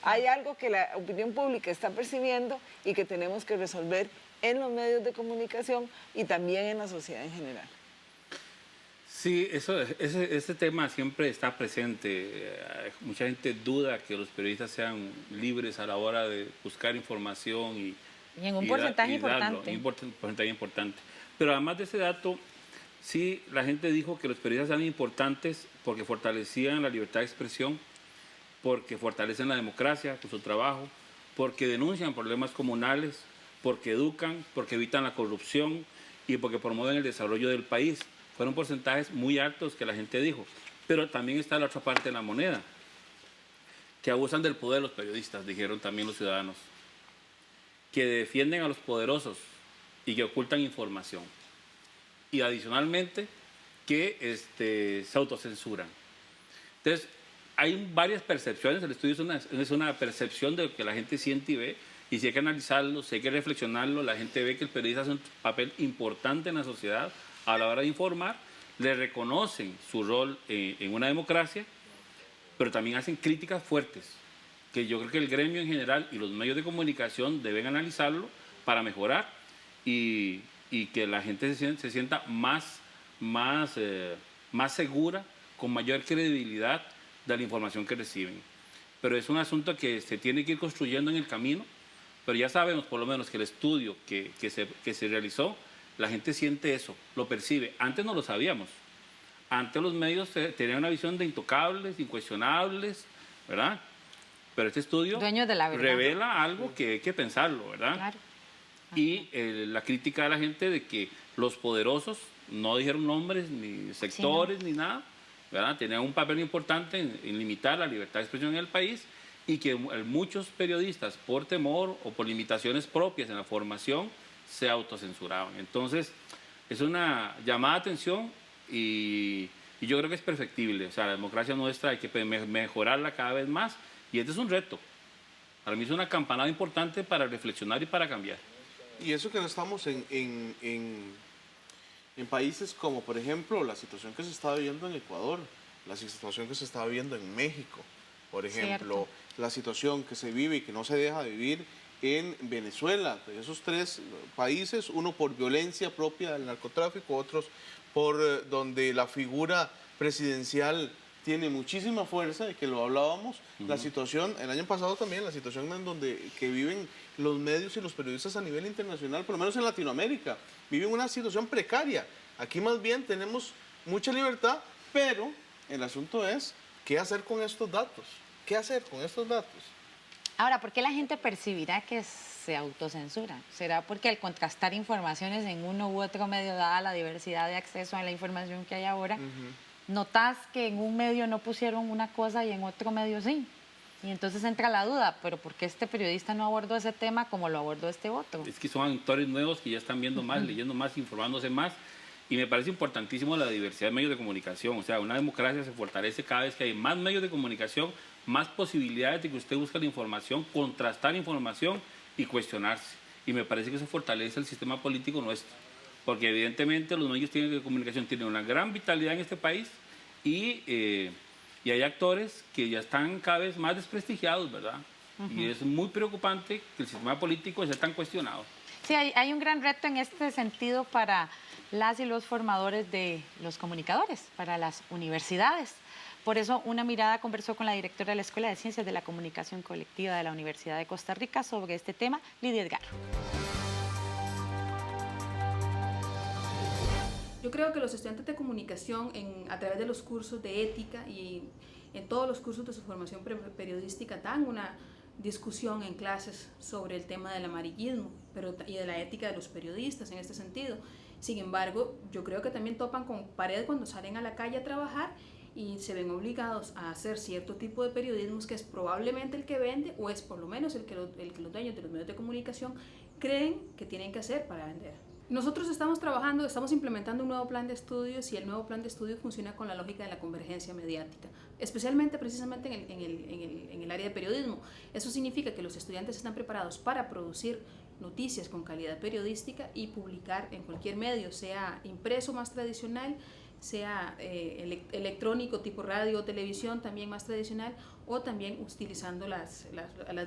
Hay algo que la opinión pública está percibiendo y que tenemos que resolver en los medios de comunicación y también en la sociedad en general. Sí, ese tema siempre está presente. Mucha gente duda que los periodistas sean libres a la hora de buscar información y en un porcentaje importante. Un porcentaje importante. Pero además de ese dato, sí, la gente dijo que los periodistas eran importantes porque fortalecían la libertad de expresión, porque fortalecen la democracia con su trabajo, porque denuncian problemas comunales, porque educan, porque evitan la corrupción y porque promueven el desarrollo del país. Fueron porcentajes muy altos que la gente dijo. Pero también está la otra parte de la moneda, que abusan del poder los periodistas, dijeron también los ciudadanos, que defienden a los poderosos y que ocultan información. Y adicionalmente, que se autocensuran. Entonces, hay varias percepciones. El estudio es una percepción de lo que la gente siente y ve. Y si hay que analizarlo, si hay que reflexionarlo, la gente ve que el periodista hace un papel importante en la sociedad a la hora de informar, le reconocen su rol en una democracia, pero también hacen críticas fuertes, que yo creo que el gremio en general y los medios de comunicación deben analizarlo para mejorar y que la gente se sienta más segura, con mayor credibilidad de la información que reciben. Pero es un asunto que se tiene que ir construyendo en el camino. Pero ya sabemos por lo menos que el estudio que se realizó, la gente siente eso, lo percibe. Antes no lo sabíamos. Antes los medios tenían una visión de intocables, incuestionables, ¿verdad? Pero este estudio revela algo que hay que pensarlo, ¿verdad? Claro. Y la crítica de la gente de que los poderosos no dijeron nombres, ni sectores, ni nada, ¿verdad? Tenían un papel importante en limitar la libertad de expresión en el país, y que muchos periodistas, por temor o por limitaciones propias en la formación, se autocensuraban. Entonces, es una llamada de atención y yo creo que es perfectible. O sea, la democracia nuestra hay que mejorarla cada vez más y este es un reto. Para mí es una campanada importante para reflexionar y para cambiar. Y eso que no estamos en países como, por ejemplo, la situación que se está viviendo en Ecuador, la situación que se está viviendo en México, por ejemplo, la situación que se vive y que no se deja de vivir en Venezuela. Esos tres países, uno por violencia propia del narcotráfico, otros por donde la figura presidencial tiene muchísima fuerza, de que lo hablábamos, la situación, el año pasado también, la situación en donde que viven los medios y los periodistas a nivel internacional, por lo menos en Latinoamérica, viven una situación precaria. Aquí más bien tenemos mucha libertad, pero el asunto es, ¿qué hacer con estos datos? ¿Qué hacer con estos datos? Ahora, ¿por qué la gente percibirá que se autocensura? ¿Será porque al contrastar informaciones en uno u otro medio, dada la diversidad de acceso a la información que hay ahora, notas que en un medio no pusieron una cosa y en otro medio sí? Y entonces entra la duda, ¿pero por qué este periodista no abordó ese tema como lo abordó este otro? Es que son actores nuevos que ya están viendo más, leyendo más, informándose más. Y me parece importantísimo la diversidad de medios de comunicación. O sea, una democracia se fortalece cada vez que hay más medios de comunicación, más posibilidades de que usted busque la información, contrastar información y cuestionarse. Y me parece que eso fortalece el sistema político nuestro. Porque evidentemente los medios de comunicación tienen una gran vitalidad en este país y hay actores que ya están cada vez más desprestigiados, ¿verdad? Y es muy preocupante que el sistema político esté tan cuestionado. Sí, hay un gran reto en este sentido para las y los formadores de los comunicadores, para las universidades. Por eso, Una Mirada conversó con la directora de la Escuela de Ciencias de la Comunicación Colectiva de la Universidad de Costa Rica sobre este tema, Lidia Edgar. Yo creo que los estudiantes de comunicación, a través de los cursos de ética y en todos los cursos de su formación periodística, dan una discusión en clases sobre el tema del amarillismo y de la ética de los periodistas en este sentido. Sin embargo, yo creo que también topan con pared cuando salen a la calle a trabajar y se ven obligados a hacer cierto tipo de periodismo que es probablemente el que vende o es por lo menos el que los dueños de los medios de comunicación creen que tienen que hacer para vender. Nosotros estamos trabajando, estamos implementando un nuevo plan de estudios y el nuevo plan de estudios funciona con la lógica de la convergencia mediática, especialmente precisamente en el área de periodismo. Eso significa que los estudiantes están preparados para producir noticias con calidad periodística y publicar en cualquier medio, sea impreso más tradicional, sea electrónico tipo radio o televisión también más tradicional, o también utilizando las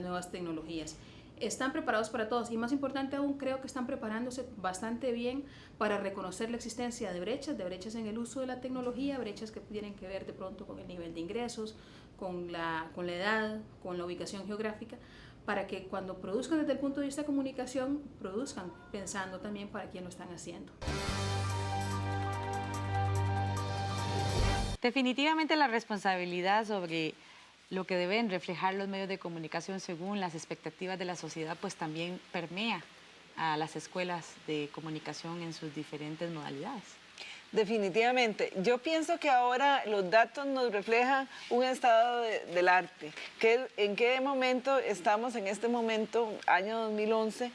nuevas tecnologías. Están preparados para todos y, más importante aún, creo que están preparándose bastante bien para reconocer la existencia de brechas en el uso de la tecnología, brechas que tienen que ver de pronto con el nivel de ingresos, con la edad, con la ubicación geográfica, para que cuando produzcan desde el punto de vista de comunicación, produzcan pensando también para quién lo están haciendo. Definitivamente la responsabilidad sobre lo que deben reflejar los medios de comunicación según las expectativas de la sociedad, pues también permea a las escuelas de comunicación en sus diferentes modalidades. Definitivamente. Yo pienso que ahora los datos nos reflejan un estado del arte. ¿En qué momento estamos en este momento, año 2011,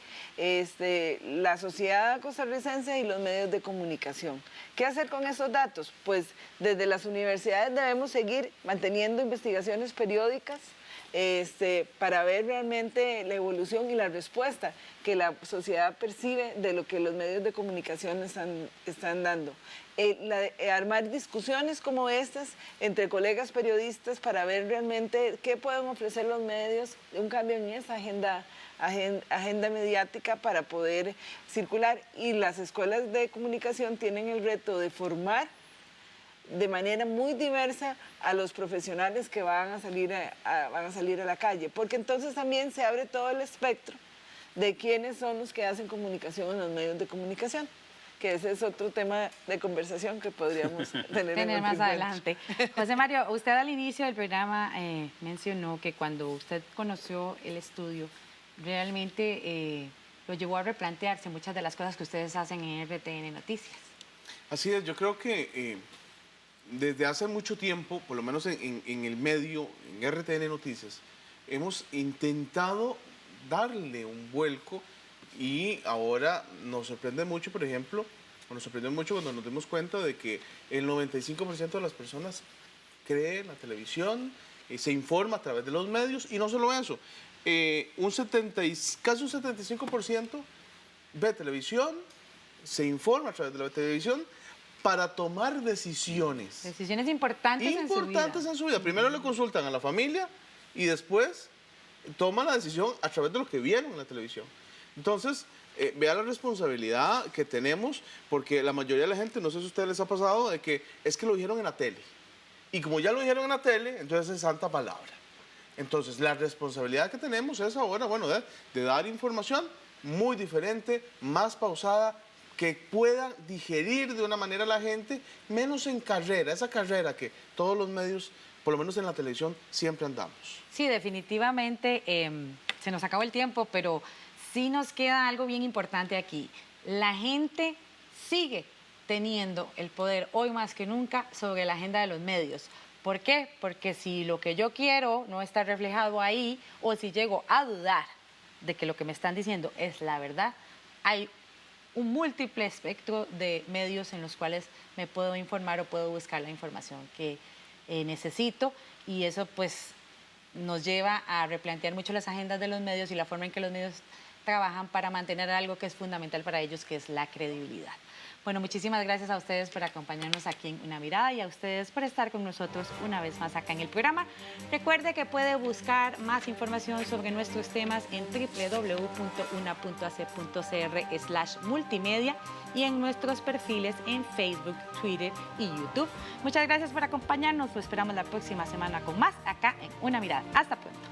la sociedad costarricense y los medios de comunicación? ¿Qué hacer con esos datos? Pues desde las universidades debemos seguir manteniendo investigaciones periódicas para ver realmente la evolución y la respuesta que la sociedad percibe de lo que los medios de comunicación están dando. Armar discusiones como estas entre colegas periodistas para ver realmente qué pueden ofrecer los medios, un cambio en esa agenda mediática para poder circular. Y las escuelas de comunicación tienen el reto de formar de manera muy diversa a los profesionales que van a salir a la calle, porque entonces también se abre todo el espectro de quiénes son los que hacen comunicación en los medios de comunicación, que ese es otro tema de conversación que podríamos tener más adelante. José Mario, usted al inicio del programa mencionó que cuando usted conoció el estudio, realmente lo llevó a replantearse muchas de las cosas que ustedes hacen en RTN Noticias. Así es, yo creo que desde hace mucho tiempo, por lo menos en el medio, en RTN Noticias, hemos intentado darle un vuelco y ahora nos sorprende mucho, por ejemplo, nos sorprende mucho cuando nos dimos cuenta de que el 95% de las personas cree en la televisión, se informa a través de los medios y no solo eso, casi un 75% ve televisión, se informa a través de la televisión, para tomar decisiones. Decisiones importantes en su vida. Primero le consultan a la familia y después toman la decisión a través de lo que vieron en la televisión. Entonces, vea la responsabilidad que tenemos, porque la mayoría de la gente, no sé si a ustedes les ha pasado, de que es que lo dijeron en la tele. Y como ya lo dijeron en la tele, entonces es santa palabra. Entonces, la responsabilidad que tenemos es ahora, bueno, de dar información muy diferente, más pausada, que pueda digerir de una manera la gente, menos en carrera, esa carrera que todos los medios, por lo menos en la televisión, siempre andamos. Sí, definitivamente se nos acabó el tiempo, pero sí nos queda algo bien importante aquí. La gente sigue teniendo el poder hoy más que nunca sobre la agenda de los medios. ¿Por qué? Porque si lo que yo quiero no está reflejado ahí, o si llego a dudar de que lo que me están diciendo es la verdad, hay un múltiple espectro de medios en los cuales me puedo informar o puedo buscar la información que necesito, y eso pues nos lleva a replantear mucho las agendas de los medios y la forma en que los medios trabajan para mantener algo que es fundamental para ellos, que es la credibilidad. Bueno, muchísimas gracias a ustedes por acompañarnos aquí en Una Mirada y a ustedes por estar con nosotros una vez más acá en el programa. Recuerde que puede buscar más información sobre nuestros temas en www.una.ac.cr/multimedia y en nuestros perfiles en Facebook, Twitter y YouTube. Muchas gracias por acompañarnos. Lo esperamos la próxima semana con más acá en Una Mirada. Hasta pronto.